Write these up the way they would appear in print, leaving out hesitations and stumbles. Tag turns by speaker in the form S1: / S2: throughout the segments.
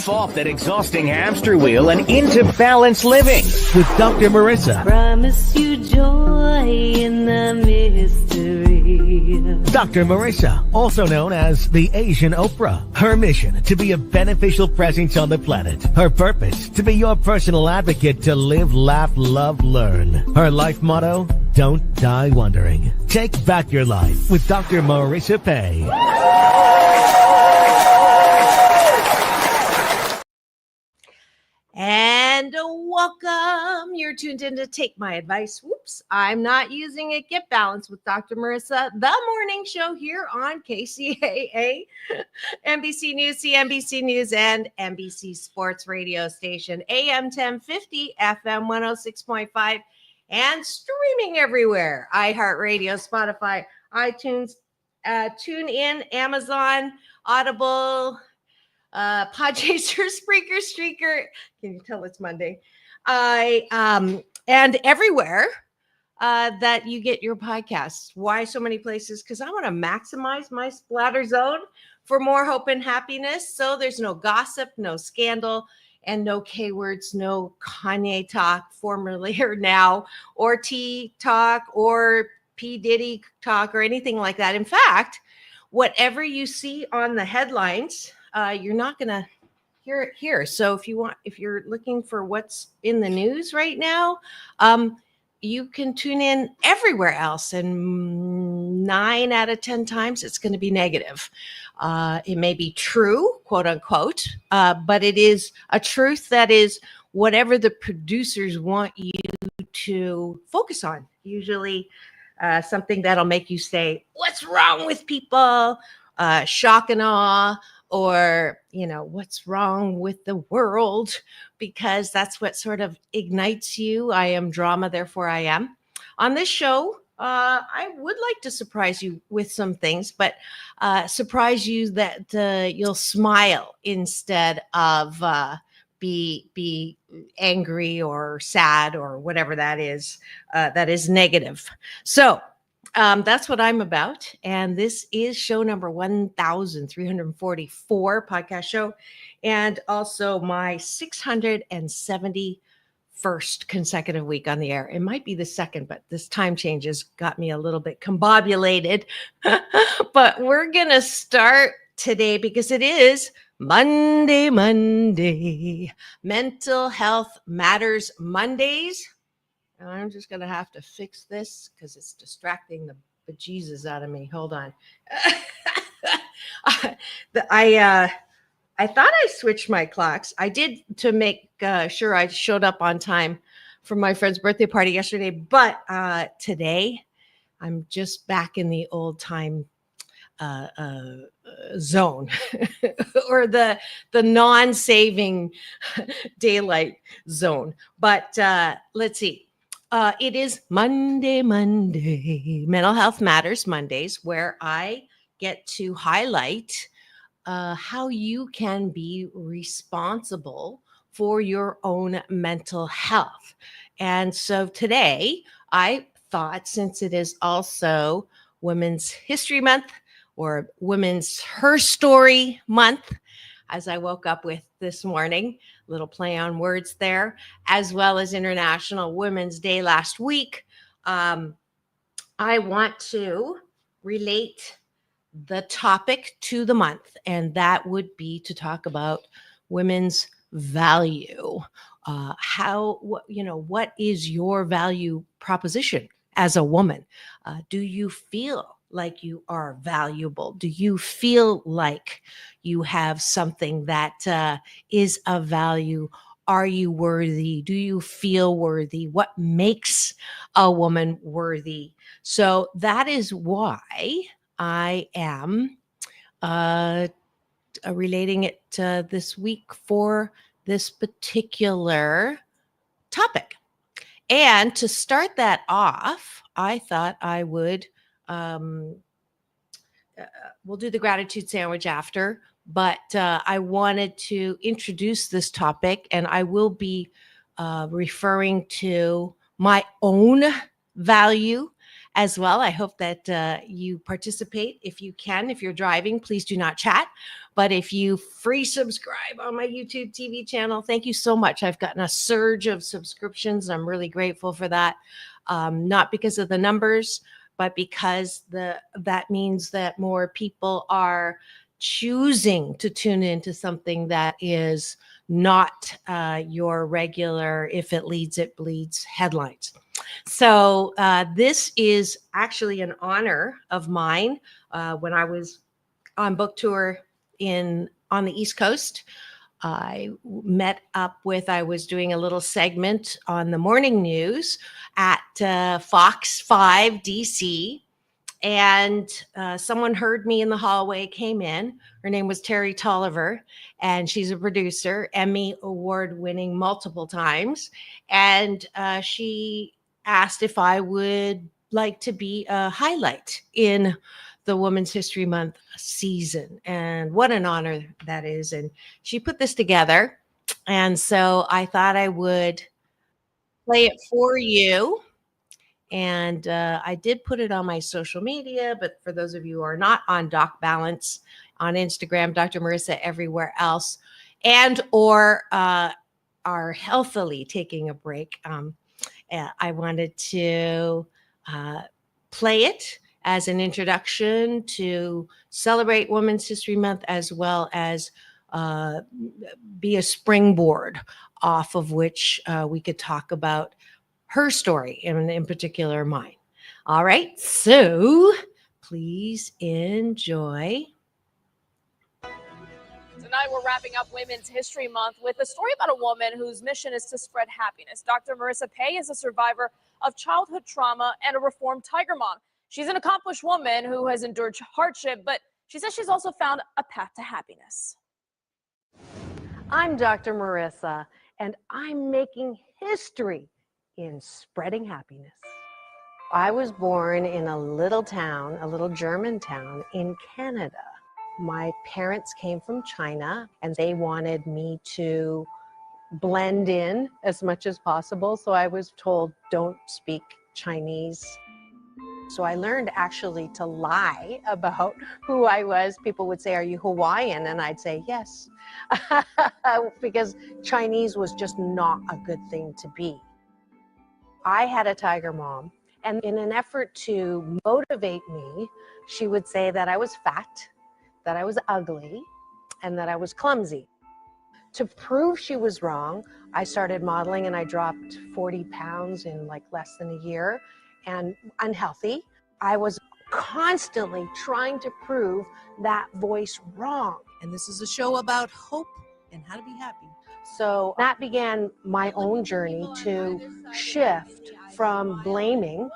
S1: Get off that exhausting hamster wheel and into balanced living with Dr. Marissa.
S2: Promise you joy in the mystery.
S1: Dr. Marissa, also known as the Asian Oprah. Her mission, to be a beneficial presence on the planet. Her purpose, to be your personal advocate to live, laugh, love, learn. Her life motto, don't die wondering. Take back your life with Dr. Marissa Pei.
S3: And welcome. You're tuned in to Take My Advice. Whoops, I'm not using it. Get Balanced with Dr. Marissa, the morning show here on KCAA, NBC News, CNBC News, and NBC Sports Radio Station, AM 1050, FM 106.5, and streaming everywhere. iHeartRadio, Spotify, iTunes, TuneIn, Amazon, Audible, Podchaser, Spreaker, Streaker. Can you tell it's Monday? And everywhere that you get your podcasts. Why so many places? Because I want to maximize my splatter zone for more hope and happiness. So there's no gossip, no scandal, and no K words, no Kanye talk, formerly or now, or T talk, or P Diddy talk, or anything like that. In fact, whatever you see on the headlines, you're not going to hear it here. So if you're looking for what's in the news right now, you can tune in everywhere else. And 9 out of 10 times, it's going to be negative. It may be true, quote unquote, but it is a truth that is whatever the producers want you to focus on. Usually something that'll make you say, what's wrong with people? Shock and awe. Or, what's wrong with the world? Because that's what sort of ignites you. I am drama, therefore I am. On this show, I would like to surprise you with some things, but surprise you that you'll smile instead of be angry or sad or whatever that is negative. So that's what I'm about. And this is show number 1344 podcast show. And also my 671st consecutive week on the air. It might be the second, but this time change has got me a little bit combobulated. But we're going to start today because it is Monday. Mental Health Matters Mondays. And I'm just going to have to fix this because it's distracting the bejesus out of me. Hold on. I thought I switched my clocks. I did to make sure I showed up on time for my friend's birthday party yesterday. But today, I'm just back in the old time zone or the non-saving daylight zone. But let's see. It is Monday, Mental Health Matters Mondays, where I get to highlight how you can be responsible for your own mental health. And so today, I thought, since it is also Women's History Month or Women's Her Story Month, as I woke up with this morning, little play on words there, as well as International Women's Day last week. I want to relate the topic to the month, and that would be to talk about women's value. What is your value proposition as a woman? Do you feel like you are valuable? Do you feel like you have something that is of value? Are you worthy? Do you feel worthy? What makes a woman worthy? So that is why I am relating it this week for this particular topic. And to start that off, I thought I would we'll do the gratitude sandwich after, but I wanted to introduce this topic, and I will be referring to my own value as well. I hope that you participate if you can. If you're driving, please do not chat. But if you free subscribe on my YouTube TV channel, thank you so much. I've gotten a surge of subscriptions. I'm really grateful for that. Not because of the numbers, but because that means that more people are choosing to tune into something that is not your regular if it leads it bleeds headlines. So this is actually an honor of mine. When I was on book tour on the East Coast, I was doing a little segment on the morning news at Fox 5 DC. And someone heard me in the hallway, came in. Her name was Terry Tolliver, and she's a producer, Emmy Award winning multiple times. And she asked if I would like to be a highlight in the Women's History Month season. And what an honor that is. And she put this together. And so I thought I would play it for you. And I did put it on my social media, but for those of you who are not on Doc Balance on Instagram, Dr. Marissa everywhere else, and or are healthily taking a break, I wanted to play it as an introduction to celebrate Women's History Month, as well as be a springboard off of which we could talk about her story, and in particular mine. All right, so please enjoy.
S4: Tonight, we're wrapping up Women's History Month with a story about a woman whose mission is to spread happiness. Dr. Marissa Pei is a survivor of childhood trauma and a reformed tiger mom. She's an accomplished woman who has endured hardship, but she says she's also found a path to happiness.
S3: I'm Dr. Marissa, and I'm making history in spreading happiness. I was born in a little town, a little German town in Canada. My parents came from China, and they wanted me to blend in as much as possible. So I was told, don't speak Chinese. So I learned actually to lie about who I was. People would say, are you Hawaiian? And I'd say, yes, because Chinese was just not a good thing to be. I had a tiger mom, and in an effort to motivate me, she would say that I was fat, that I was ugly, and that I was clumsy. To prove she was wrong, I started modeling, and I dropped 40 pounds in like less than a year, and unhealthy. I was constantly trying to prove that voice wrong.
S5: And this is a show about hope and how to be happy.
S3: So that began my own journey to shift from blaming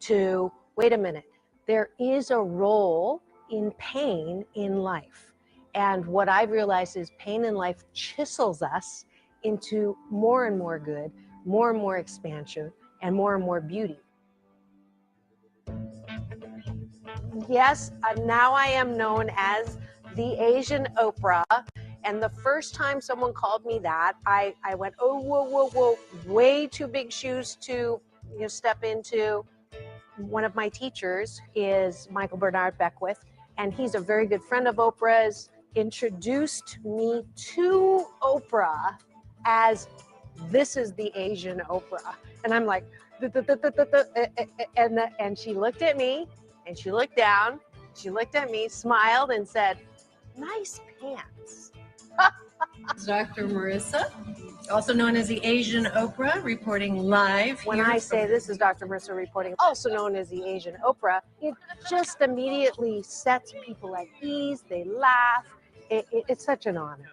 S3: to, wait a minute, there is a role in pain in life. And what I've realized is pain in life chisels us into more and more good, more and more expansion, and more beauty. Yes, now I am known as the Asian Oprah. And the first time someone called me that, I went, oh, whoa, way too big shoes to step into. One of my teachers is Michael Bernard Beckwith, and he's a very good friend of Oprah's, introduced me to Oprah as, this is the Asian Oprah. And I'm like, and she looked at me, and she looked down, she looked at me, smiled, and said, nice pants.
S5: Dr. Marissa, also known as the Asian Oprah, reporting live.
S3: When I say this is Dr. Marissa reporting, also known as the Asian Oprah, it just immediately sets people at ease. They laugh. It's such an honor.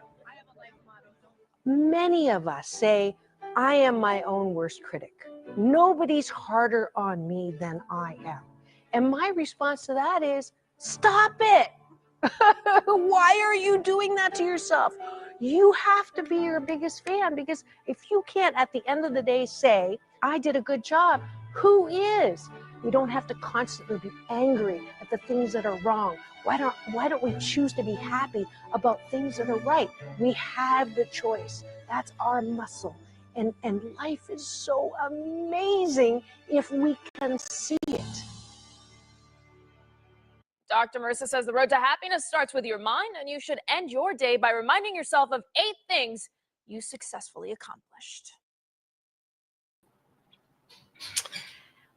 S3: Many of us say, I am my own worst critic. Nobody's harder on me than I am. And my response to that is, stop it. Why are you doing that to yourself? You have to be your biggest fan, because if you can't at the end of the day say, I did a good job, who is? We don't have to constantly be angry at the things that are wrong. Why don't we choose to be happy about things that are right? We have the choice. That's our muscle. And life is so amazing if we can see it.
S4: Dr. Marissa says the road to happiness starts with your mind, and you should end your day by reminding yourself of 8 things you successfully accomplished.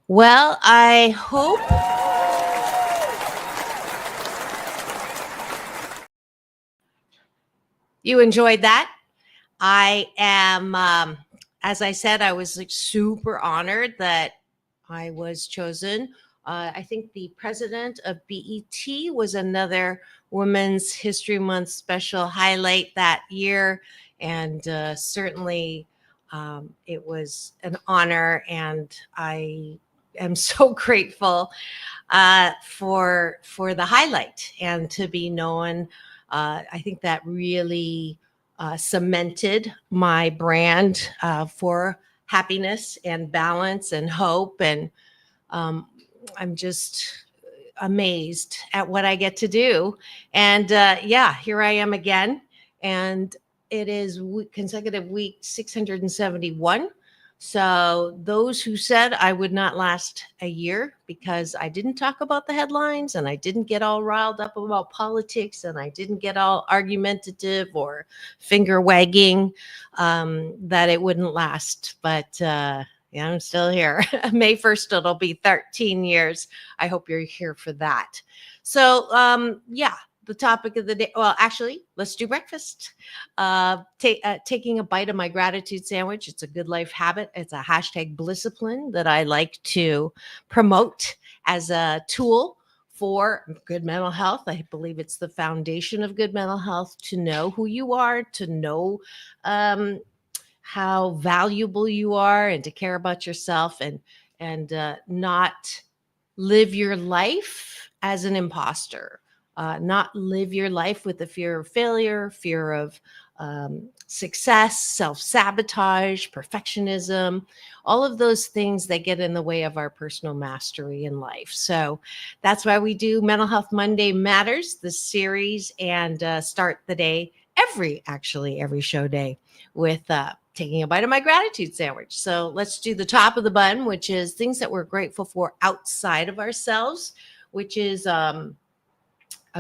S3: Well, I hope you enjoyed that. I am, as I said, I was like super honored that I was chosen. I think the president of BET was another Women's History Month special highlight that year. And certainly it was an honor. And I am so grateful for the highlight and to be known. I think that really cemented my brand for happiness and balance and hope. And I'm just amazed at what I get to do. And yeah, here I am again. And it is consecutive week 671. So those who said I would not last a year because I didn't talk about the headlines and I didn't get all riled up about politics and I didn't get all argumentative or finger wagging, that it wouldn't last. But yeah, I'm still here. May 1st, it'll be 13 years. I hope you're here for that. So yeah, the topic of the day. Well, actually, let's do breakfast. Taking a bite of my gratitude sandwich. It's a good life habit. It's a hashtag Blisscipline that I like to promote as a tool for good mental health. I believe it's the foundation of good mental health to know who you are, to know how valuable you are, and to care about yourself, and not live your life as an imposter. Not live your life with the fear of failure, fear of success, self-sabotage, perfectionism, all of those things that get in the way of our personal mastery in life. So that's why we do Mental Health Monday Matters, the series, and start the day every show day with taking a bite of my gratitude sandwich. So let's do the top of the bun, which is things that we're grateful for outside of ourselves, which is a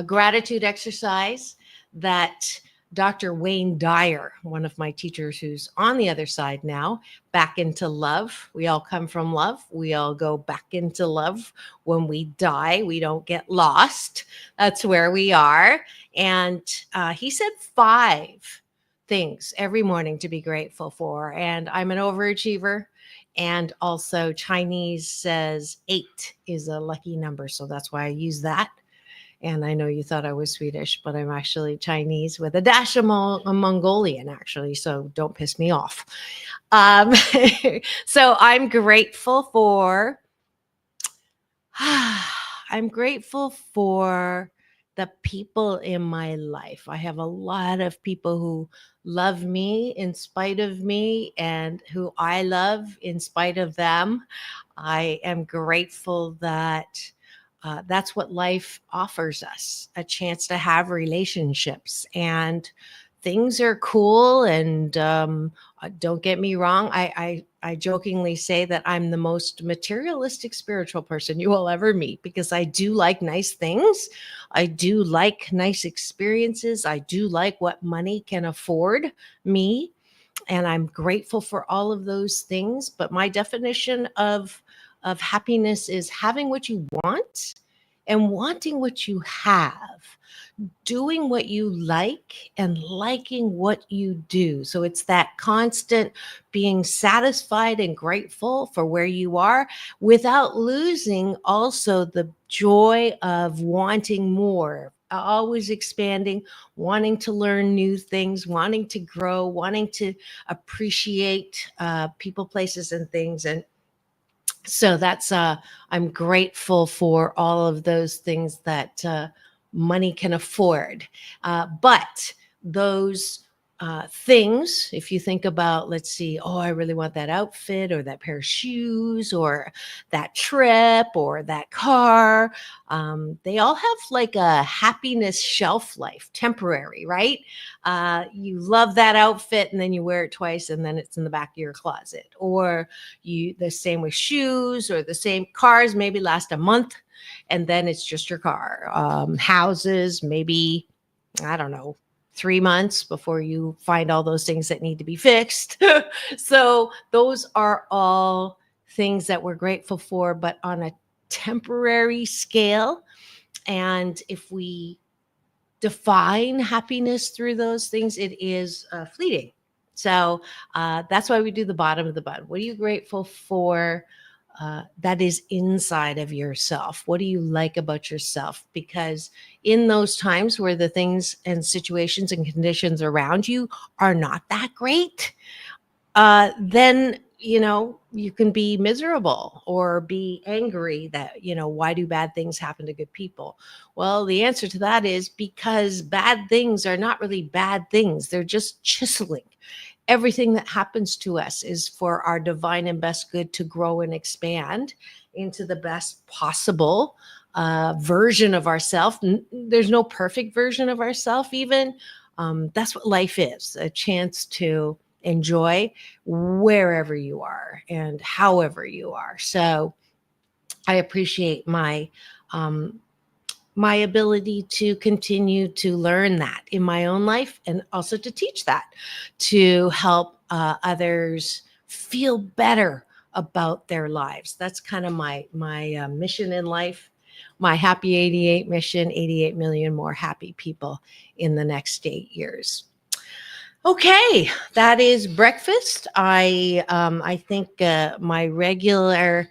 S3: gratitude exercise that Dr. Wayne Dyer, one of my teachers who's on the other side now, back into love. We all come from love. We all go back into love. When we die, we don't get lost. That's where we are. And he said 5 things every morning to be grateful for. And I'm an overachiever. And also Chinese says 8 is a lucky number. So that's why I use that. And I know you thought I was Swedish, but I'm actually Chinese with a dash of Mongolian, actually. So don't piss me off. So I'm grateful for, I'm grateful for the people in my life. I have a lot of people who love me in spite of me and who I love in spite of them. I am grateful that that's what life offers us, a chance to have relationships, and things are cool. And don't get me wrong. I jokingly say that I'm the most materialistic spiritual person you will ever meet because I do like nice things. I do like nice experiences. I do like what money can afford me. And I'm grateful for all of those things. But my definition of happiness is having what you want and wanting what you have, doing what you like and liking what you do. So it's that constant being satisfied and grateful for where you are without losing also the joy of wanting more, always expanding, wanting to learn new things, wanting to grow, wanting to appreciate people, places, and things. And so that's I'm grateful for all of those things that money can afford, but those things. If you think about, let's see, oh, I really want that outfit or that pair of shoes or that trip or that car. They all have like a happiness shelf life, temporary, right? You love that outfit and then you wear it twice and then it's in the back of your closet. Or the same with shoes, or the same cars maybe last a month and then it's just your car. Houses, maybe, I don't know, 3 months before you find all those things that need to be fixed. So those are all things that we're grateful for, but on a temporary scale. And if we define happiness through those things, it is fleeting. So that's why we do the bottom of the bun. What are you grateful for? That is inside of yourself. What do you like about yourself? Because in those times where the things and situations and conditions around you are not that great, then you can be miserable or be angry that why do bad things happen to good people? Well, the answer to that is because bad things are not really bad things. They're just chiseling. Everything that happens to us is for our divine and best good to grow and expand into the best possible version of ourselves. There's no perfect version of ourselves even. That's what life is, a chance to enjoy wherever you are and however you are. So I appreciate my ability to continue to learn that in my own life and also to teach that, to help others feel better about their lives. That's kind of my mission in life. My Happy 88 mission: 88 million more happy people in the next 8 years. Okay, that is breakfast. I think my regular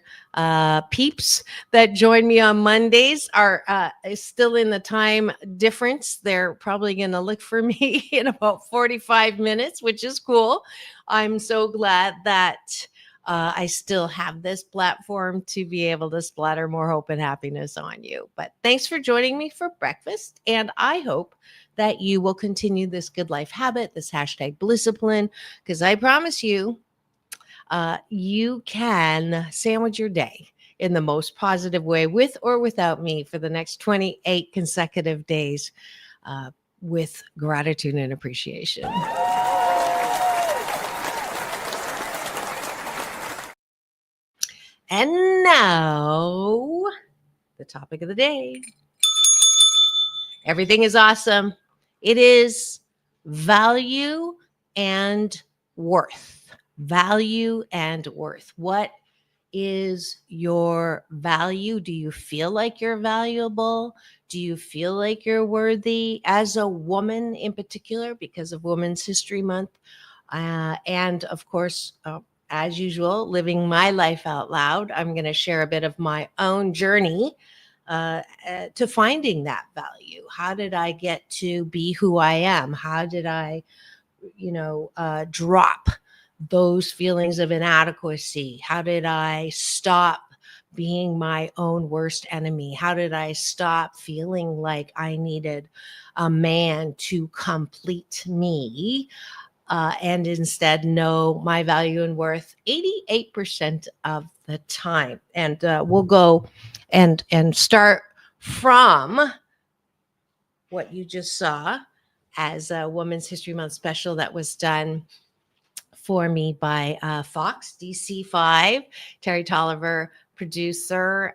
S3: peeps that join me on Mondays are still in the time difference. They're probably going to look for me in about 45 minutes, which is cool. I'm so glad that I still have this platform to be able to splatter more hope and happiness on you. But thanks for joining me for breakfast. And I hope that you will continue this good life habit, this hashtag Blisscipline, because I promise you, you can sandwich your day in the most positive way, with or without me, for the next 28 consecutive days with gratitude and appreciation. And now, the topic of the day. Everything is awesome. It is value and worth. Value and worth. What is your value? Do you feel like you're valuable? Do you feel like you're worthy as a woman in particular, because of Women's History Month? And of course, as usual, living my life out loud, I'm going to share a bit of my own journey to finding that value. How did I get to be who I am? How did I, drop those feelings of inadequacy? How did I stop being my own worst enemy? How did I stop feeling like I needed a man to complete me? And instead know my value and worth 88% of the time. And we'll go and start from what you just saw as a Women's History Month special that was done for me by Fox DC5, Terry Tolliver, producer,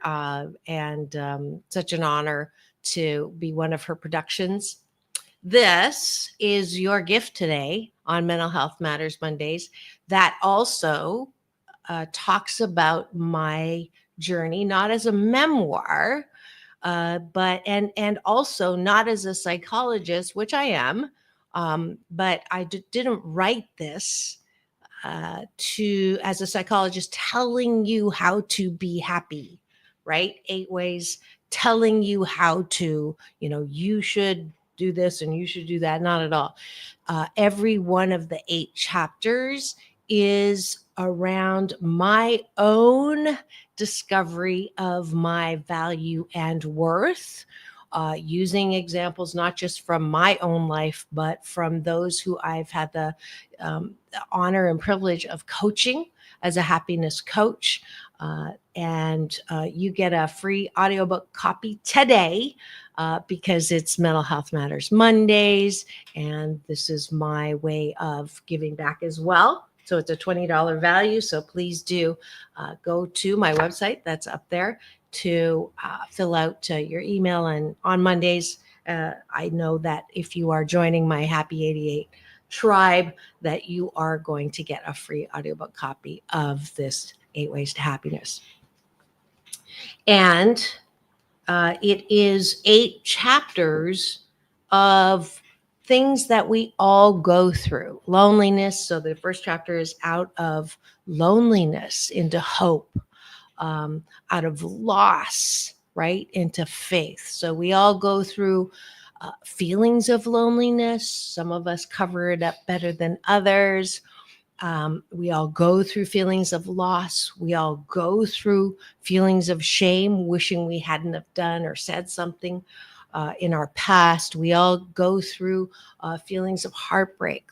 S3: and such an honor to be one of her productions. This is your gift today on Mental Health Matters Mondays that also talks about my journey, not as a memoir, but and also not as a psychologist, which I am, but I didn't write this as a psychologist telling you how to be happy, right? 8 ways telling you how to, you should do this and you should do that. Not at all. Every one of the 8 chapters is around my own discovery of my value and worth, using examples not just from my own life, but from those who I've had the honor and privilege of coaching as a happiness coach. And you get a free audiobook copy today because it's Mental Health Matters Mondays. And this is my way of giving back as well. So it's a $20 value. So please do go to my website that's up there to fill out your email. And on Mondays, I know that if you are joining my Happy 88 tribe, that you are going to get a free audiobook copy of this 8 Ways to Happiness. And it is 8 chapters of things that we all go through. Loneliness. So the first chapter is out of loneliness into hope, out of loss, right, into faith. So we all go through feelings of loneliness. Some of us cover it up better than others. We all go through feelings of loss. We all go through feelings of shame, wishing we hadn't have done or said something in our past. We all go through feelings of heartbreak,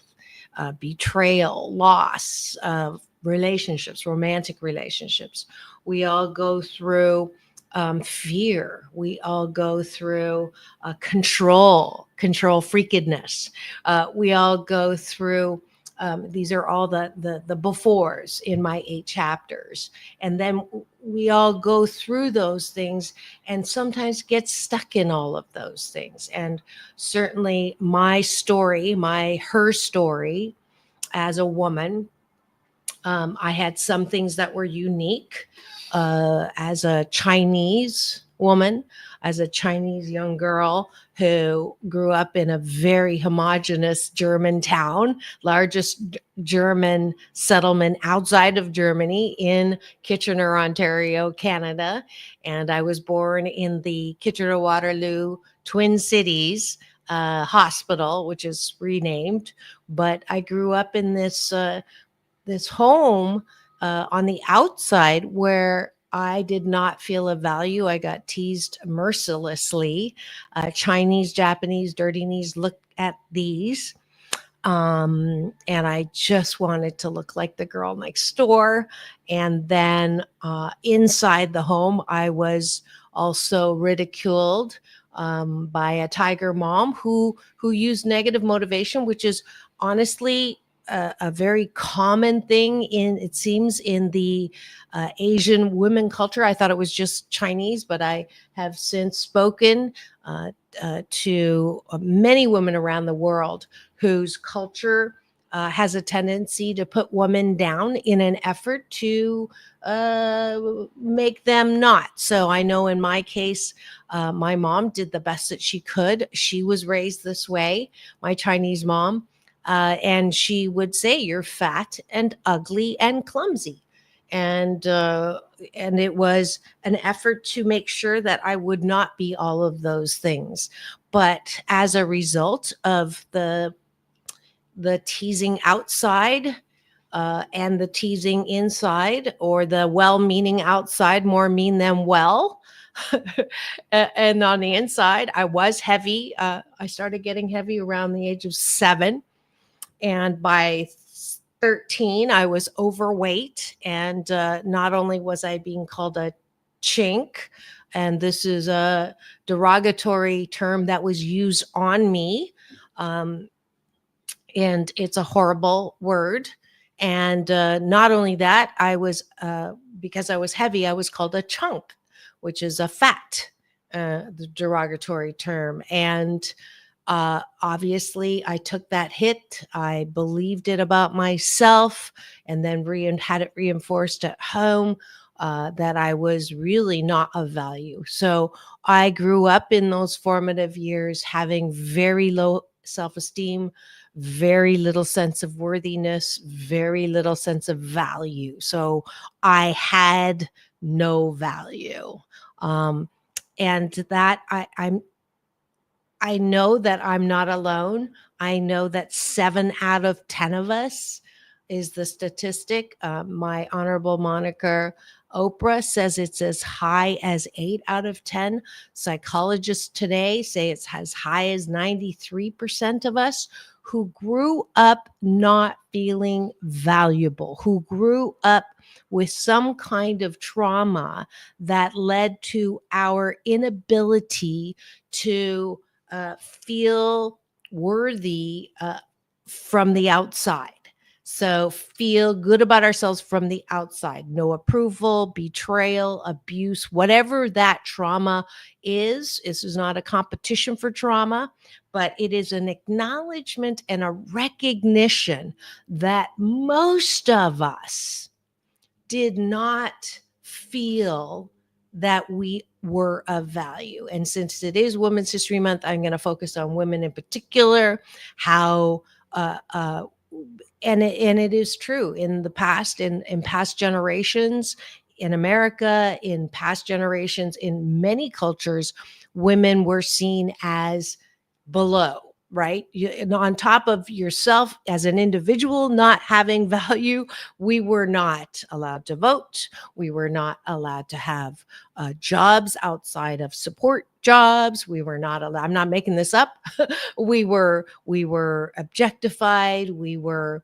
S3: betrayal, loss of relationships, romantic relationships. We all go through fear. We all go through control freakedness. We all go through these are all the befores in my 8 chapters. And then we all go through those things and sometimes get stuck in all of those things. And certainly my story, her story as a woman, I had some things that were unique as a Chinese woman, as a Chinese young girl who grew up in a very homogenous German town, largest German settlement outside of Germany in Kitchener, Ontario, Canada. And I was born in the Kitchener-Waterloo Twin Cities Hospital, which is renamed. But I grew up in this home on the outside where I did not feel of value. I got teased mercilessly. Chinese, Japanese, dirty knees, look at these. And I just wanted to look like the girl next door. And then inside the home, I was also ridiculed by a tiger mom who used negative motivation, which is honestly a very common thing it seems in the Asian women culture. I thought it was just Chinese, but I have since spoken to many women around the world whose culture has a tendency to put women down in an effort to make them not. So I know in my case, my mom did the best that she could. She was raised this way, my Chinese mom. And she would say, "You're fat and ugly and clumsy." And it was an effort to make sure that I would not be all of those things. But as a result of the teasing outside and the teasing inside, or the well-meaning outside more mean than well, and on the inside, I was heavy. I started getting heavy around the age of 7. And by 13, I was overweight. And not only was I being called a chink, and this is a derogatory term that was used on me, and it's a horrible word. And not only that, I was, because I was heavy, I was called a chunk, which is a fat, the derogatory term. And obviously, I took that hit. I believed it about myself, and then had it reinforced at home that I was really not of value. So I grew up in those formative years having very low self-esteem, very little sense of worthiness, very little sense of value. So I had no value. And that I know that I'm not alone. I know that 7 out of 10 of us is the statistic. My honorable moniker, Oprah, says it's as high as 8 out of 10. Psychologists today say it's as high as 93% of us who grew up not feeling valuable, who grew up with some kind of trauma that led to our inability to feel worthy from the outside. So feel good about ourselves from the outside. No approval, betrayal, abuse, whatever that trauma is. This is not a competition for trauma, but it is an acknowledgement and a recognition that most of us did not feel that we were of value. And since it is Women's History Month, I'm going to focus on women in particular, how and it is true in the past, in past generations, in America, in past generations, in many cultures, women were seen as below, right? And on top of yourself as an individual not having value, we were not allowed to vote. We were not allowed to have jobs outside of support jobs. We were not allowed. I'm not making this up. we were objectified. We were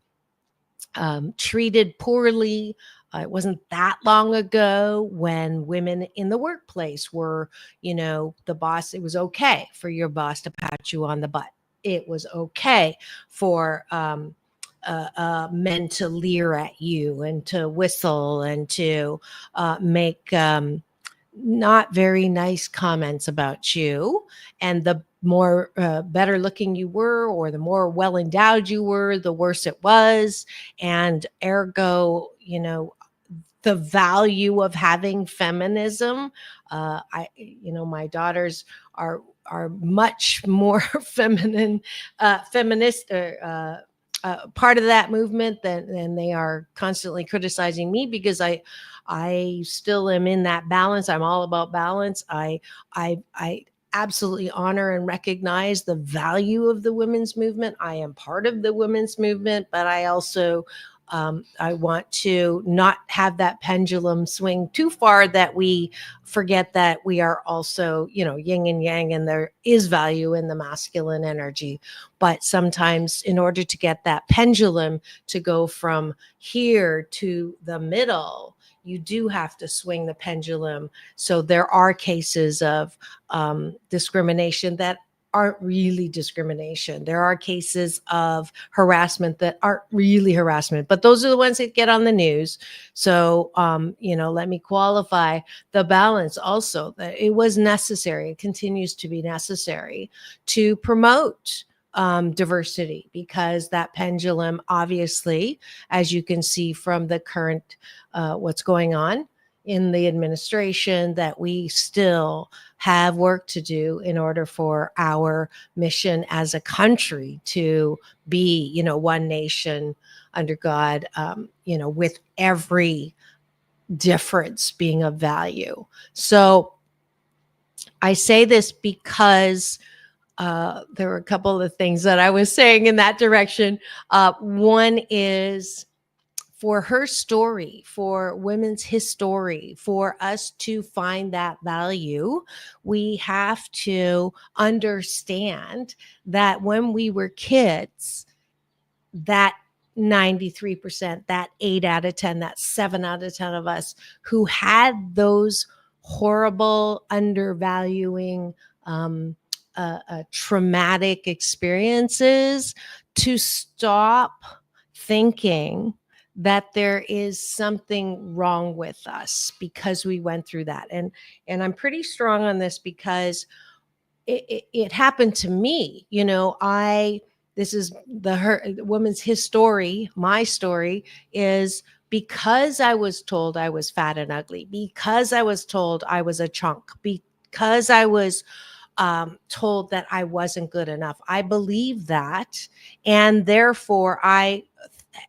S3: treated poorly. It wasn't that long ago when women in the workplace were, the boss. It was okay for your boss to pat you on the butt. It was okay for men to leer at you and to whistle and to make not very nice comments about you. And the more better looking you were, or the more well endowed you were, the worse it was. And ergo, the value of having feminism. My daughters are much more feminist part of that movement than they are constantly criticizing me, because I still am in that balance. I'm all about balance. I absolutely honor and recognize the value of the women's movement. I am part of the women's movement, but I also I want to not have that pendulum swing too far that we forget that we are also, yin and yang, and there is value in the masculine energy. But sometimes in order to get that pendulum to go from here to the middle, you do have to swing the pendulum. So there are cases of discrimination that aren't really discrimination. There are cases of harassment that aren't really harassment, but those are the ones that get on the news. So, let me qualify the balance also, that it was necessary, it continues to be necessary to promote diversity, because that pendulum, obviously, as you can see from the current, what's going on in the administration, that we still have work to do in order for our mission as a country to be, one nation under God, with every difference being of value. So I say this because there were a couple of things that I was saying in that direction. One is, for her story, for women's history, for us to find that value, we have to understand that when we were kids, that 93%, that 8 out of 10, that 7 out of 10 of us who had those horrible, undervaluing, traumatic experiences, to stop thinking that there is something wrong with us because we went through that. And I'm pretty strong on this because it happened to me. This is the woman's history. My story is because I was told I was fat and ugly, because I was told I was a chunk, because I was told that I wasn't good enough. I believe that, and therefore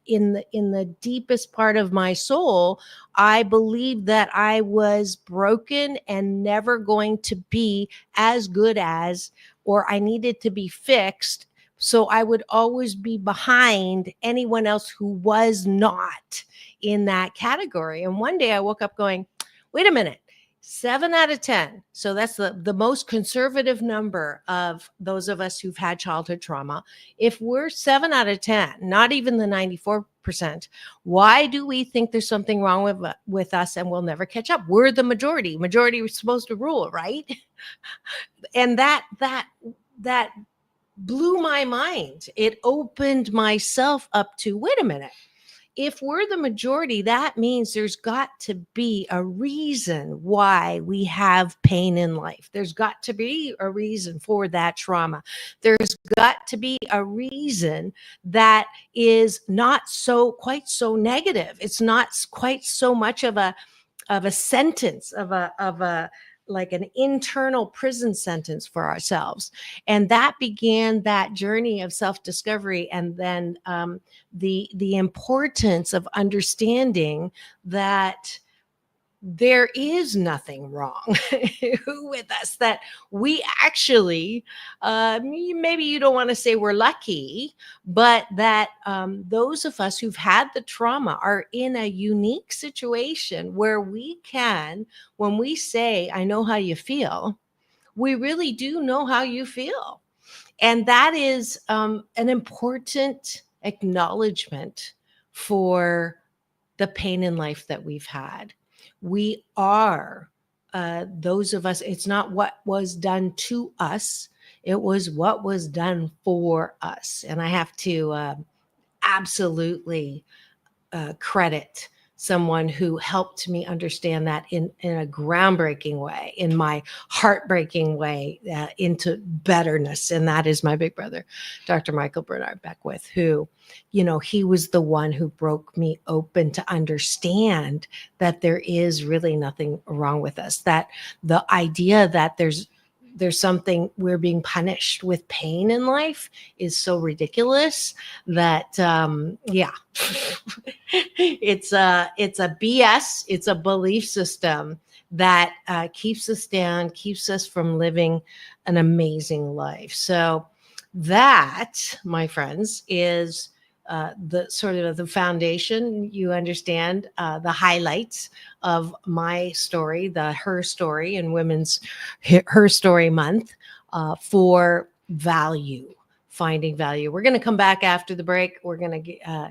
S3: in the deepest part of my soul, I believed that I was broken and never going to be as good as, or I needed to be fixed So I would always be behind anyone else who was not in that category. And one day I woke up going, wait a minute, 7 out of 10. So that's the most conservative number of those of us who've had childhood trauma. If we're 7 out of 10, not even the 94%, why do we think there's something wrong with us and we'll never catch up? We're the majority. Majority is supposed to rule, right? And that blew my mind. It opened myself up to, wait a minute. If we're the majority, that means there's got to be a reason why we have pain in life. There's got to be a reason for that trauma. There's got to be a reason that is not quite so negative. It's not quite so much of a sentence, of a like an internal prison sentence for ourselves. And that began that journey of self-discovery. And then the importance of understanding that there is nothing wrong with us, that we actually, maybe you don't want to say we're lucky, but that those of us who've had the trauma are in a unique situation where we can, when we say, I know how you feel, we really do know how you feel. And that is an important acknowledgement for the pain in life that we've had. We are those of us, it's not what was done to us, it was what was done for us. And I have to absolutely credit someone who helped me understand that in a groundbreaking way, in my heartbreaking way, into betterness. And that is my big brother, Dr. Michael Bernard Beckwith, who, he was the one who broke me open to understand that there is really nothing wrong with us, that the idea that there's something, we're being punished with pain in life is so ridiculous that, it's a BS. It's a belief system that keeps us down, keeps us from living an amazing life. So that, my friends, is the sort of the foundation. You understand the highlights of my story, her story in Women's Her Story Month, for value, finding value. We're going to come back after the break. We're going to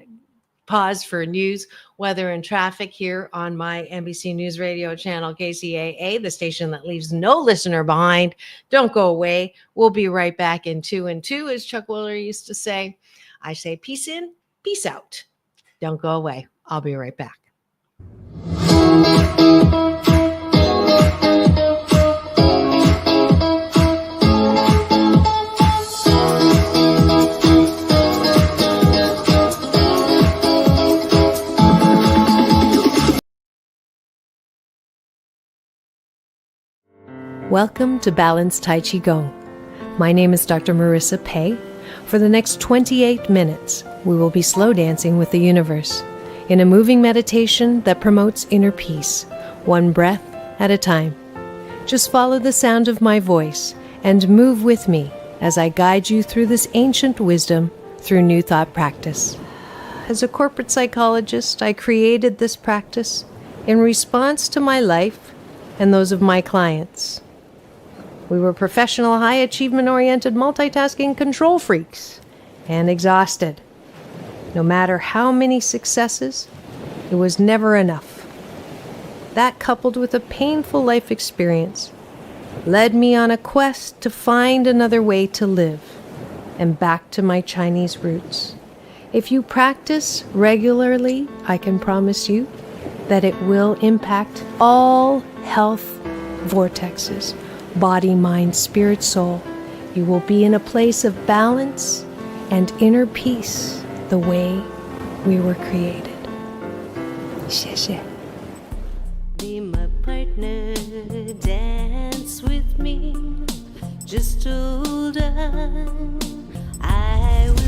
S3: pause for news, weather, and traffic here on my NBC News Radio channel, KCAA, the station that leaves no listener behind. Don't go away. We'll be right back in 2 and 2, as Chuck Wooler used to say. I say peace in, peace out. Don't go away. I'll be right back. Welcome to Balanced Tai Chi Gong. My name is Dr. Marissa Pei. For the next 28 minutes, we will be slow dancing with the universe in a moving meditation that promotes inner peace, one breath at a time. Just follow the sound of my voice and move with me as I guide you through this ancient wisdom through New Thought practice. As a corporate psychologist, I created this practice in response to my life and those of my clients. We were professional, high achievement-oriented, multitasking control freaks and exhausted. No matter how many successes, it was never enough. That, coupled with a painful life experience, led me on a quest to find another way to live and back to my Chinese roots. If you practice regularly, I can promise you that it will impact all health vortexes. Body, mind, spirit, soul. You will be in a place of balance and inner peace the way we were created. 谢谢.
S2: Be my partner, dance with me, just hold on, I will.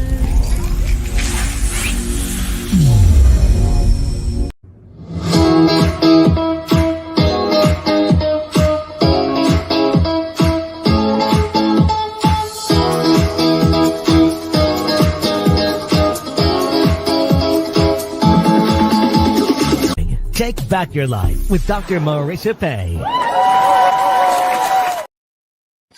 S1: Take back your life with Dr. Marissa Pei.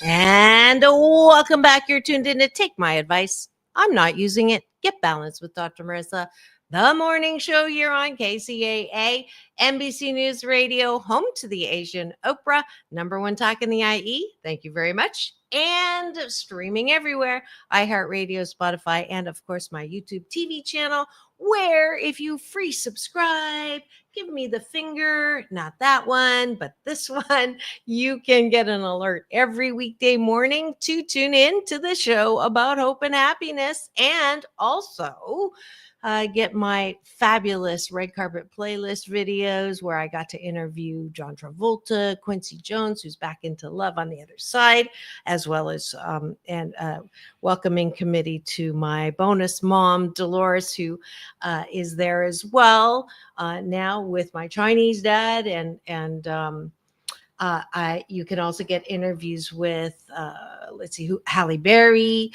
S3: And welcome back. You're tuned in to Take My Advice. I'm not using it. Get balanced with Dr. Marissa, the morning show here on KCAA, NBC News Radio, home to the Asian Oprah, #1 talk in the IE. Thank you very much. And streaming everywhere, iHeartRadio, Spotify, and of course my YouTube TV channel, where if you free subscribe, give me the finger, not that one, but this one, you can get an alert every weekday morning to tune in to the show about hope and happiness, and also get my fabulous red carpet playlist videos where I got to interview John Travolta, Quincy Jones, who's back into love on the other side, as well as welcoming committee to my bonus mom, Dolores, who is there as well now with my Chinese dad, and you can also get interviews with Halle Berry,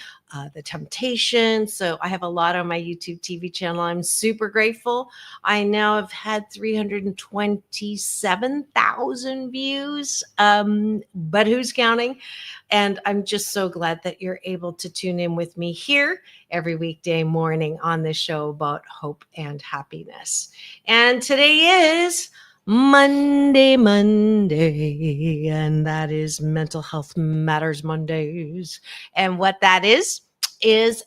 S3: The Temptations. So I have a lot on my YouTube TV channel. I'm super grateful. I now have had 327,000 views, but who's counting? And I'm just so glad that you're able to tune in with me here every weekday morning on this show about hope and happiness. And today is Monday, and that is Mental Health Matters Mondays. And what that is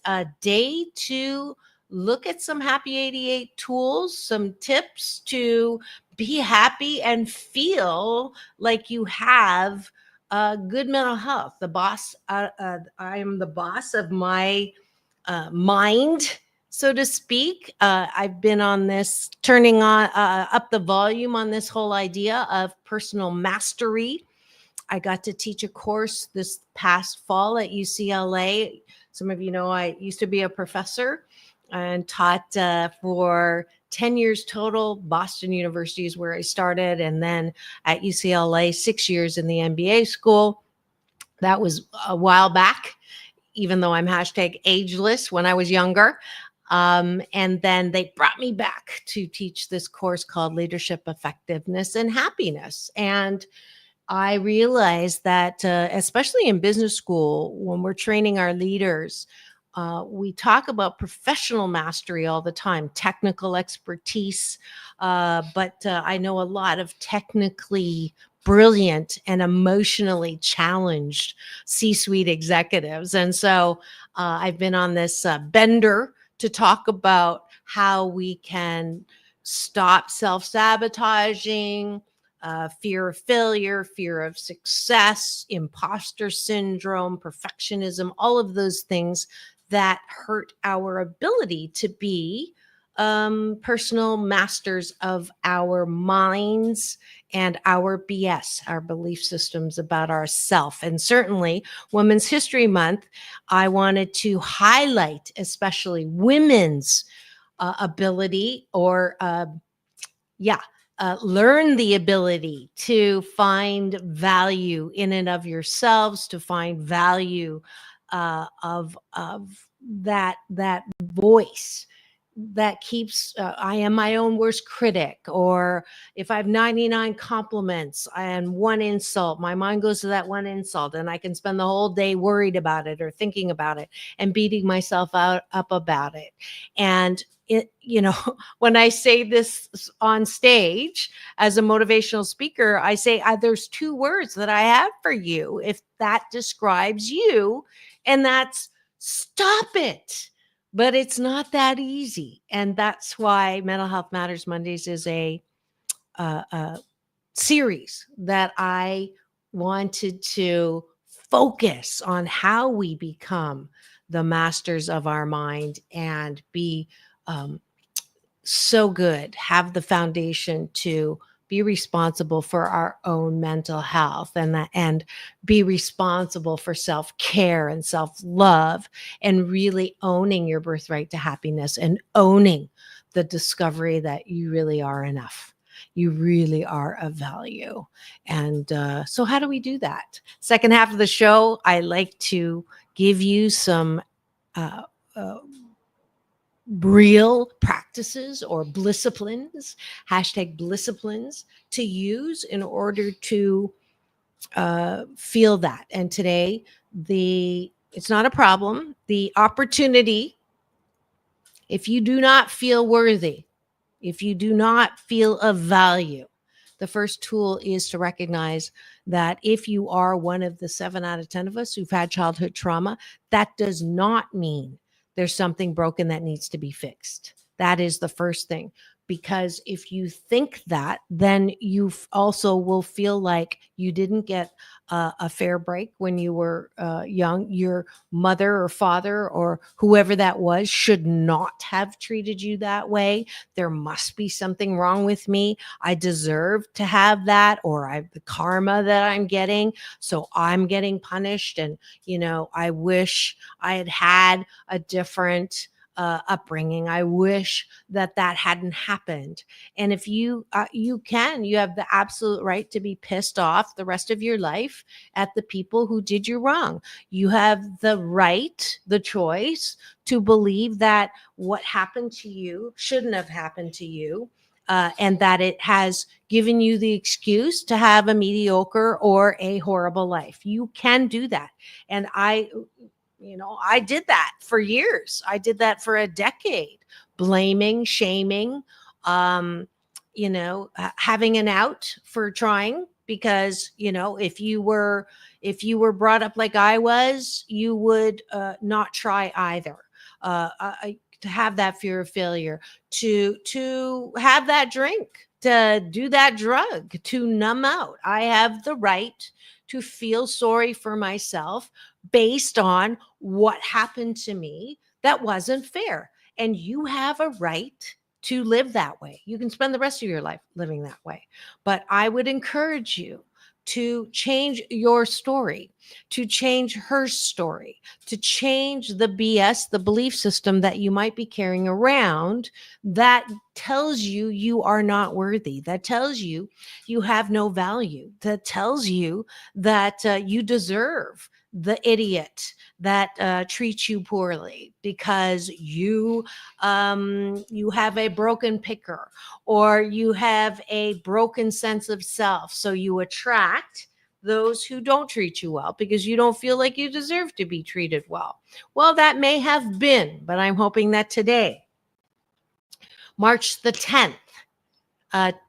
S3: a day to look at some Happy 88 tools, some tips to be happy and feel like you have good mental health. I am the boss of my mind, so to speak. I've been on this, turning on up the volume on this whole idea of personal mastery. I got to teach a course this past fall at UCLA. Some of you know I used to be a professor and taught for 10 years total. Boston University is where I started, and then at UCLA, 6 years in the MBA school. That was a while back, even though I'm #ageless when I was younger. And then they brought me back to teach this course called Leadership, Effectiveness, and Happiness. And I realized that, especially in business school, when we're training our leaders, we talk about professional mastery all the time, technical expertise, but I know a lot of technically brilliant and emotionally challenged C-suite executives. And so I've been on this bender to talk about how we can stop self-sabotaging, fear of failure, fear of success, imposter syndrome, perfectionism, all of those things that hurt our ability to be personal masters of our minds and our BS, our belief systems about ourself. And certainly Women's History Month, I wanted to highlight especially women's ability, or learn the ability to find value in and of yourselves, to find value of that voice that keeps, I am my own worst critic, or if I have 99 compliments and one insult, my mind goes to that one insult, and I can spend the whole day worried about it or thinking about it and beating myself up about it. And it, when I say this on stage as a motivational speaker, I say there's 2 words that I have for you if that describes you, and that's stop it. But it's not that easy. And that's why Mental Health Matters Mondays is a series that I wanted to focus on how we become the masters of our mind and be so good, have the foundation to be responsible for our own mental health, and be responsible for self-care and self-love, and really owning your birthright to happiness, and owning the discovery that you really are enough. You really are of value. And so how do we do that? Second half of the show, I like to give you some real practices or blissciplines, hashtag blissciplines, to use in order to feel that. And today, it's not a problem. The opportunity, if you do not feel worthy, if you do not feel of value, the first tool is to recognize that if you are one of the 7 out of 10 of us who've had childhood trauma, that does not mean there's something broken that needs to be fixed. That is the first thing. Because if you think that, then you also will feel like you didn't get a fair break when you were young. Your mother or father or whoever that was should not have treated you that way. There must be something wrong with me. I deserve to have that, or I have the karma that I'm getting. So I'm getting punished. And, I wish I had had a different upbringing. I wish that hadn't happened. And if you you have the absolute right to be pissed off the rest of your life at the people who did you wrong. You have the right, the choice to believe that what happened to you shouldn't have happened to you. And that it has given you the excuse to have a mediocre or a horrible life. You can do that. And I did that for years. I did that for a decade, blaming, shaming, having an out for trying, because, if you were brought up like I was, you would not try either. To have that fear of failure, to have that drink, to do that drug, to numb out. I have the right to feel sorry for myself based on what happened to me that wasn't fair. And you have a right to live that way. You can spend the rest of your life living that way. But I would encourage you to change your story, to change her story, to change the BS, the belief system that you might be carrying around that tells you you are not worthy, that tells you you have no value, that tells you that you deserve the idiot that treats you poorly because you have a broken picker, or you have a broken sense of self. So you attract those who don't treat you well because you don't feel like you deserve to be treated well. Well, that may have been, but I'm hoping that today, March the 10th,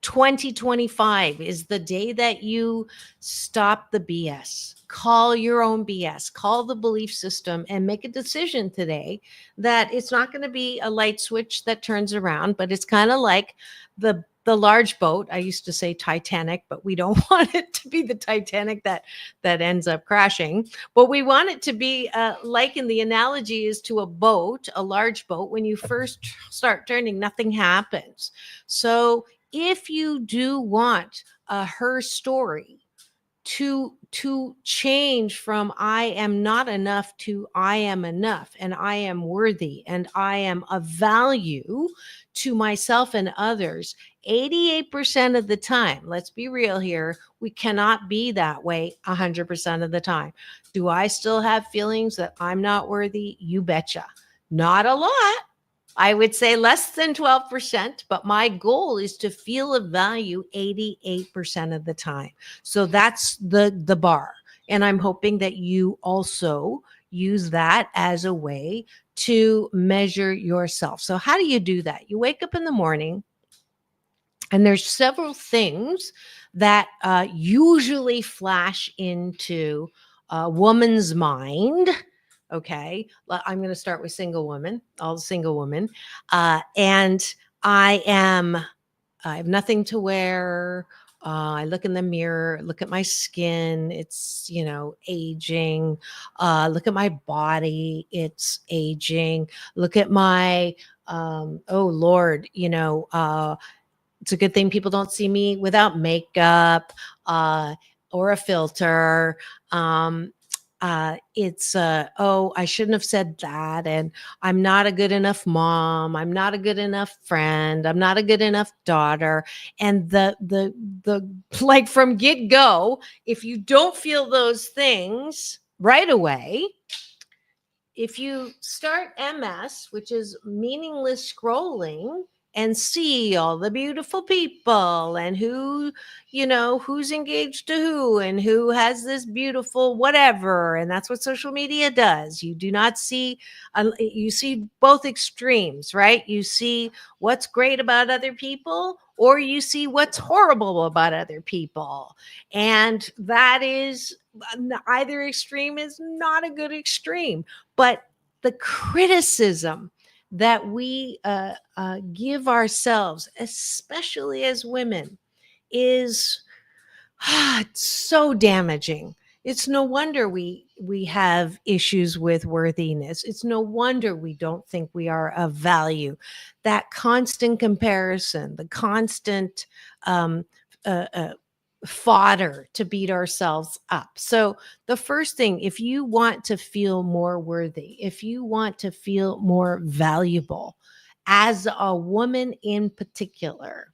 S3: 2025 is the day that you stop the BS. Call your own BS, call the belief system, and make a decision today that it's not going to be a light switch that turns around, but it's kind of like the large boat. I used to say Titanic, but we don't want it to be the Titanic that ends up crashing. But we want it to be like, in the analogy is to a boat, a large boat. When you first start turning, nothing happens. So if you do want her story to change from I am not enough to I am enough, and I am worthy, and I am of value to myself and others, 88% of the time, let's be real here, we cannot be that way 100% of the time. Do I still have feelings that I'm not worthy? You betcha. Not a lot. I would say less than 12%, but my goal is to feel of value 88% of the time. So that's the bar. And I'm hoping that you also use that as a way to measure yourself. So how do you do that? You wake up in the morning, and there's several things that usually flash into a woman's mind. Okay, I'm going to start with single women, all the single women. And I have nothing to wear. I look in the mirror, look at my skin. It's, aging. Look at my body. It's aging. Look at my, oh Lord, it's a good thing people don't see me without makeup or a filter. Oh, I shouldn't have said that. And I'm not a good enough mom. I'm not a good enough friend. I'm not a good enough daughter. And the like, from get go, if you don't feel those things right away, if you start MS, which is meaningless scrolling, and see all the beautiful people and who, who's engaged to who and who has this beautiful whatever, and that's what social media does. You do not see, you see both extremes, right? You see what's great about other people, or you see what's horrible about other people. And that is, either extreme is not a good extreme. But the criticism that we give ourselves, especially as women, is it's so damaging. It's no wonder we have issues with worthiness. It's no wonder we don't think we are of value. That constant comparison, the constant um, uh, uh, fodder to beat ourselves up. So the first thing, if you want to feel more worthy, if you want to feel more valuable as a woman in particular,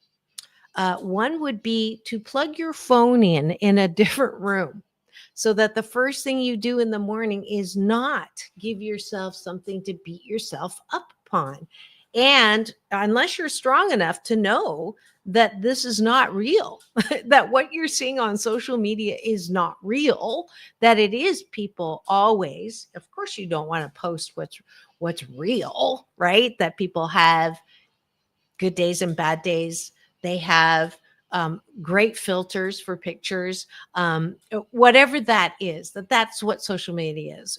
S3: one would be to plug your phone in a different room, so that the first thing you do in the morning is not give yourself something to beat yourself up upon. And unless you're strong enough to know that this is not real, that what you're seeing on social media is not real, that it is people always, of course, you don't want to post what's real, right? That people have good days and bad days. They have great filters for pictures, whatever that is. That's what social media is.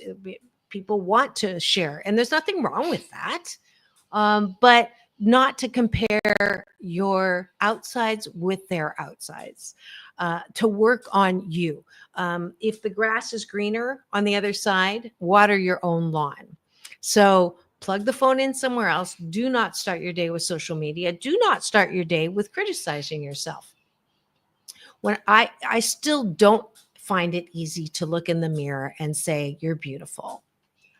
S3: People want to share, and there's nothing wrong with that. But not to compare your outsides with their outsides. To work on you. If the grass is greener on the other side, water your own lawn. So plug the phone in somewhere else. Do not start your day with social media. Do not start your day with criticizing yourself. When I still don't find it easy to look in the mirror and say, you're beautiful.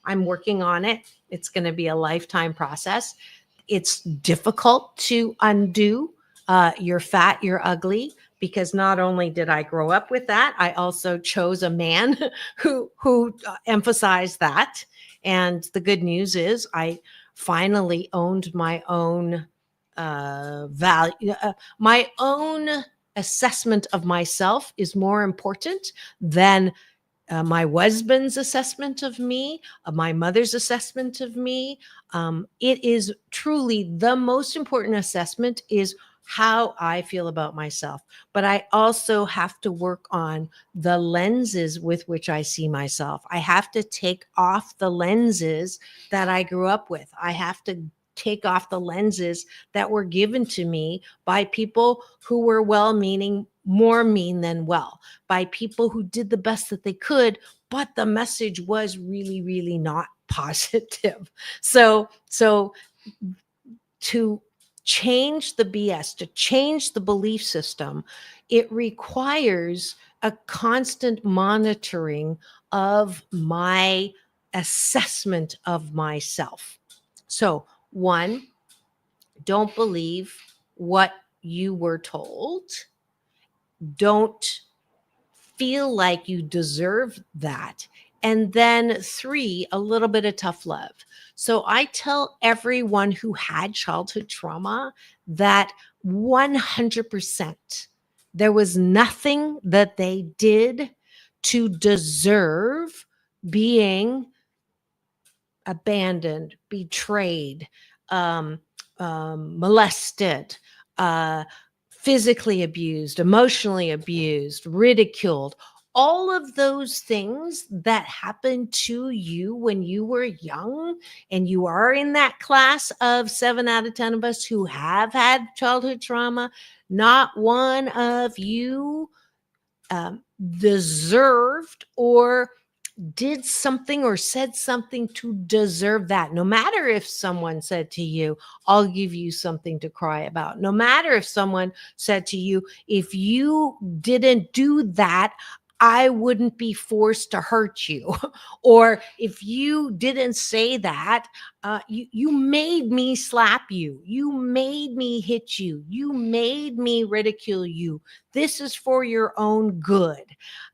S3: I'm working on it. It's going to be a lifetime process. It's difficult to undo. You're fat, you're ugly, because not only did I grow up with that, I also chose a man who emphasized that. And the good news is I finally owned my own value. My own assessment of myself is more important than my husband's assessment of me, my mother's assessment of me. It is truly the most important assessment is how I feel about myself. But I also have to work on the lenses with which I see myself. I have to take off the lenses that I grew up with. I have to take off the lenses that were given to me by people who were well-meaning, more mean than well, by people who did the best that they could, but the message was really, really not positive. So to change the BS, to change the belief system, it requires a constant monitoring of my assessment of myself. So, one, don't believe what you were told. Don't feel like you deserve that. And then three, a little bit of tough love. So I tell everyone who had childhood trauma that 100% there was nothing that they did to deserve being abandoned, betrayed, molested, physically abused, emotionally abused, ridiculed. All of those things that happened to you when you were young, and you are in that class of 7 out of 10 of us who have had childhood trauma, not one of you deserved or did something or said something to deserve that. No matter if someone said to you, I'll give you something to cry about. No matter if someone said to you, if you didn't do that, I wouldn't be forced to hurt you. Or if you didn't say that, you made me slap you. You made me hit you. You made me ridicule you. This is for your own good.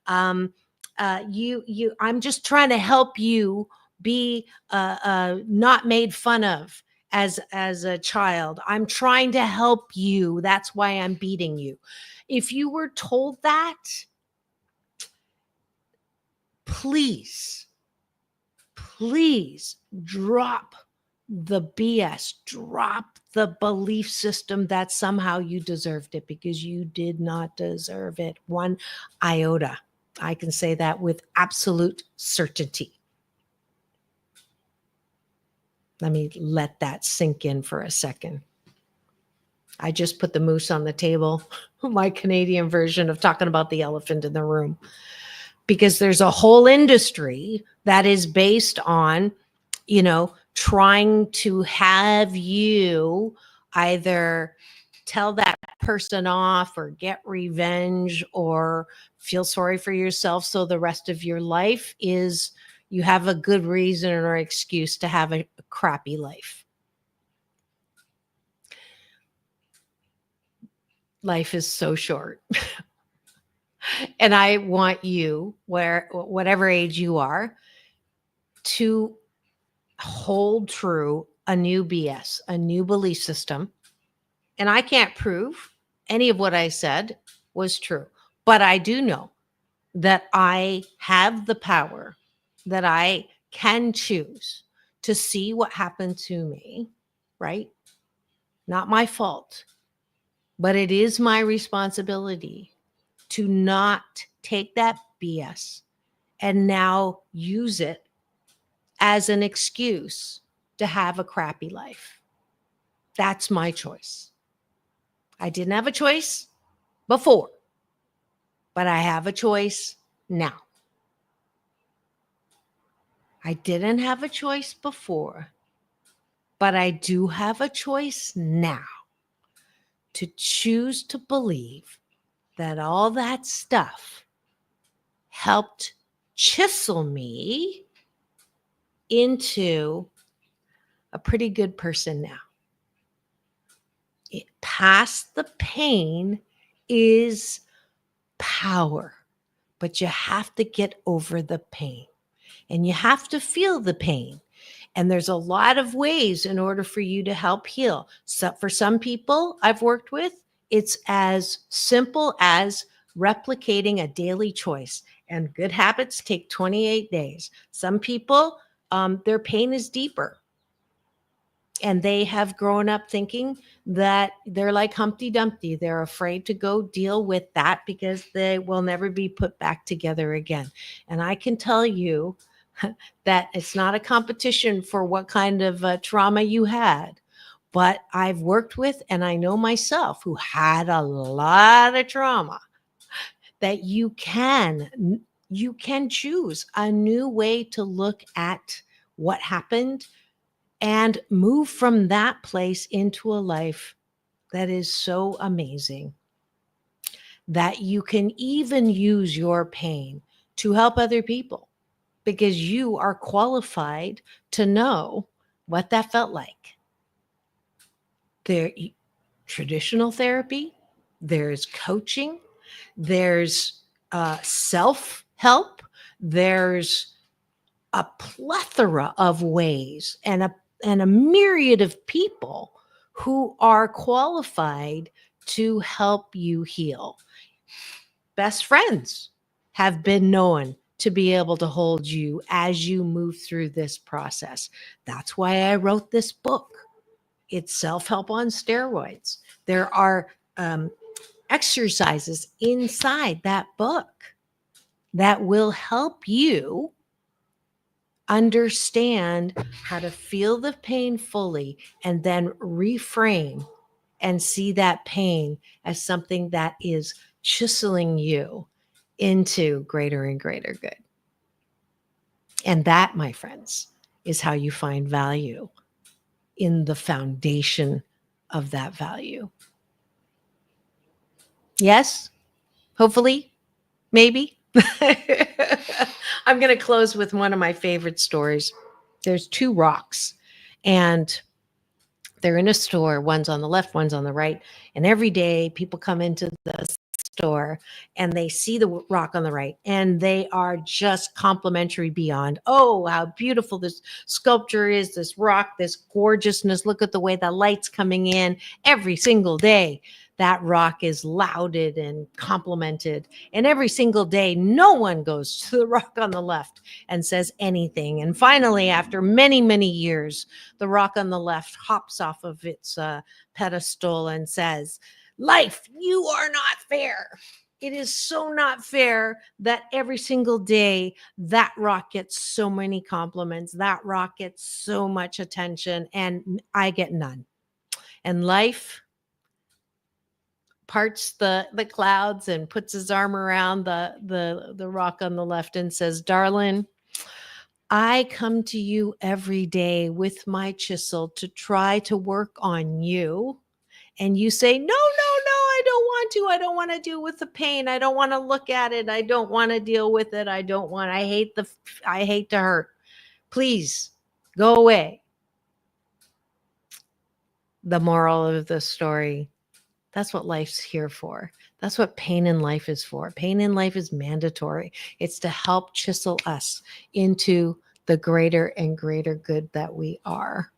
S3: I'm just trying to help you be not made fun of as a child. I'm trying to help you. That's why I'm beating you. If you were told that, please, please drop the BS, drop the belief system that somehow you deserved it, because you did not deserve it one iota. I can say that with absolute certainty. Let me let that sink in for a second. I just put the moose on the table, my Canadian version of talking about the elephant in the room, because there's a whole industry that is based on, trying to have you either tell that person off or get revenge or feel sorry for yourself. So the rest of your life is you have a good reason or excuse to have a crappy life. Life is so short. And I want you, whatever age you are, to hold true a new BS, a new belief system. And I can't prove any of what I said was true, but I do know that I have the power, that I can choose to see what happened to me, right? Not my fault, but it is my responsibility to not take that BS and now use it as an excuse to have a crappy life. That's my choice. I didn't have a choice before, but I have a choice now. I didn't have a choice before, but I do have a choice now to choose to believe that all that stuff helped chisel me into a pretty good person now. Past the pain is power, but you have to get over the pain and you have to feel the pain. And there's a lot of ways in order for you to help heal. So for some people I've worked with, it's as simple as replicating a daily choice, and good habits take 28 days. Some people, their pain is deeper. And they have grown up thinking that they're like Humpty Dumpty. They're afraid to go deal with that because they will never be put back together again. And I can tell you that it's not a competition for what kind of trauma you had. But I've worked with, and I know myself who had a lot of trauma, that you can choose a new way to look at what happened and move from that place into a life that is so amazing that you can even use your pain to help other people, because you are qualified to know what that felt like. There, traditional therapy, there's coaching, there's self-help, there's a plethora of ways and a myriad of people who are qualified to help you heal. Best friends have been known to be able to hold you as you move through this process. That's why I wrote this book. It's self-help on steroids. There are exercises inside that book that will help you understand how to feel the pain fully and then reframe and see that pain as something that is chiseling you into greater and greater good. And that, my friends, is how you find value in the foundation of that value. Yes, hopefully, maybe. I'm going to close with one of my favorite stories. There's two rocks, and They're in a store, one's on the left, one's on the right. And every day people come into the store and they see the rock on the right and they are just complimentary beyond. Oh, how beautiful this sculpture is, this rock, this gorgeousness. Look at the way the light's coming in every single day. That rock is lauded and complimented. And every single day, no one goes to the rock on the left and says anything. And finally, after many, many years, the rock on the left hops off of its pedestal and says, "Life, you are not fair. It is so not fair that every single day that rock gets so many compliments, that rock gets so much attention, and I get none." And life parts the clouds and puts his arm around the rock on the left and says, "Darling, I come to you every day with my chisel to try to work on you." And you say, "No, no, no, I don't want to. I don't want to deal with the pain. I don't want to look at it. I don't want to deal with it. I hate to hurt. Please go away." The moral of the story, that's what life's here for. That's what pain in life is for. Pain in life is mandatory. It's to help chisel us into the greater and greater good that we are.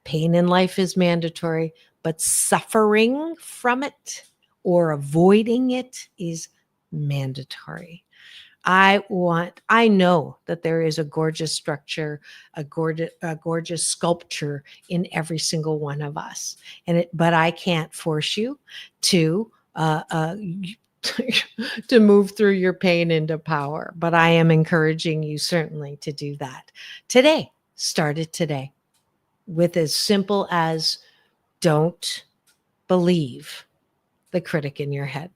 S3: Pain in life is mandatory, but suffering from it or avoiding it is mandatory. I know that there is a gorgeous structure, a gorgeous sculpture in every single one of us. But I can't force you to to move through your pain into power. But I am encouraging you certainly to do that today. Start it today with as simple as don't believe the critic in your head.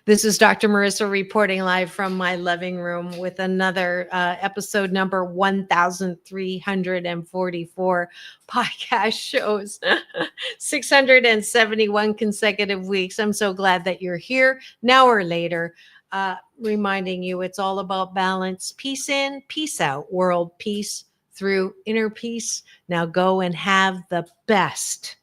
S3: This is Dr. Marissa reporting live from my living room with another episode number 1344 podcast shows, 671 consecutive weeks. I'm so glad that you're here now or later, reminding you it's all about balance, peace in, peace out, world peace through inner peace. Now go and have the best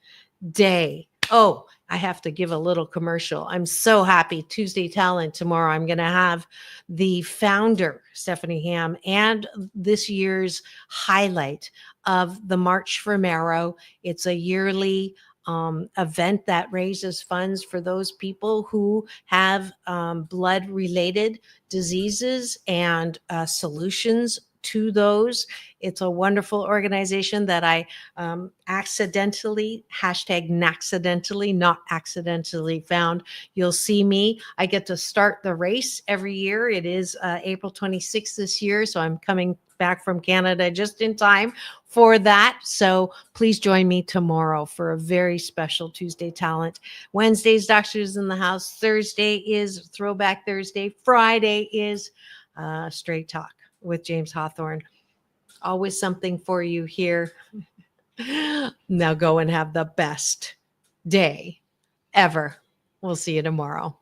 S3: day. Oh, I have to give a little commercial. I'm so happy. Tuesday Talent tomorrow. I'm going to have the founder, Stephanie Ham, and this year's highlight of the March for Marrow. It's a yearly event that raises funds for those people who have blood-related diseases and solutions to those. It's a wonderful organization that I accidentally, #accidentally, not accidentally found. You'll see me. I get to start the race every year. It is April 26th this year. So I'm coming back from Canada just in time for that. So please join me tomorrow for a very special Tuesday Talent. Wednesday's Doctors in the House. Thursday is Throwback Thursday. Friday is Straight Talk with James Hawthorne. Always something for you here. Now go and have the best day ever. We'll see you tomorrow.